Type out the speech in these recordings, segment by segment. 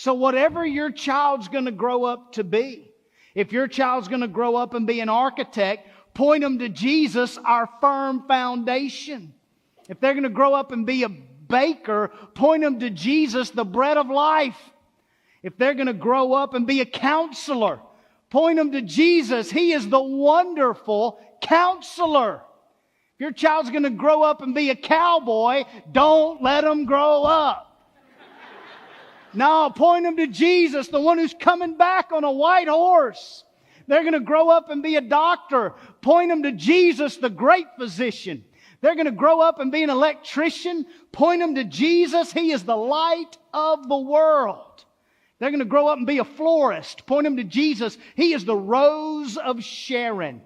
So whatever your child's going to grow up to be, if your child's going to grow up and be an architect, point them to Jesus, our firm foundation. If they're going to grow up and be a baker, point them to Jesus, the bread of life. If they're going to grow up and be a counselor, point them to Jesus. He is the wonderful Counselor. If your child's going to grow up and be a cowboy, don't let them grow up. No, point them to Jesus, the one who's coming back on a white horse. They're going to grow up and be a doctor. Point them to Jesus, the great physician. They're going to grow up and be an electrician. Point them to Jesus. He is the light of the world. They're going to grow up and be a florist. Point them to Jesus. He is the rose of Sharon.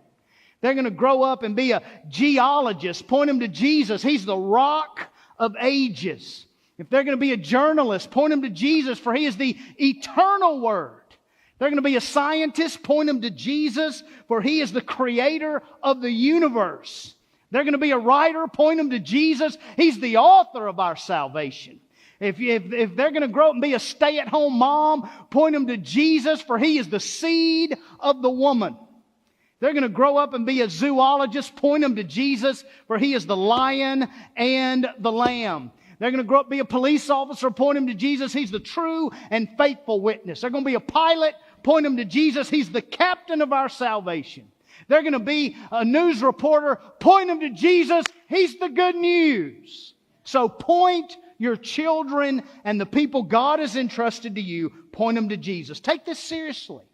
They're going to grow up and be a geologist. Point them to Jesus. He's the rock of ages. If they're going to be a journalist, point them to Jesus, for He is the eternal Word. They're going to be a scientist, point them to Jesus, for He is the creator of the universe. They're going to be a writer, point them to Jesus. He's the author of our salvation. If they're going to grow up and be a stay-at-home mom, point them to Jesus, for He is the seed of the woman. They're going to grow up and be a zoologist, point them to Jesus, for He is the lion and the lamb. They're going to grow up and be a police officer, point them to Jesus. He's the true and faithful witness. They're going to be a pilot, point them to Jesus. He's the captain of our salvation. They're going to be a news reporter, point them to Jesus. He's the good news. So point your children and the people God has entrusted to you, point them to Jesus. Take this seriously.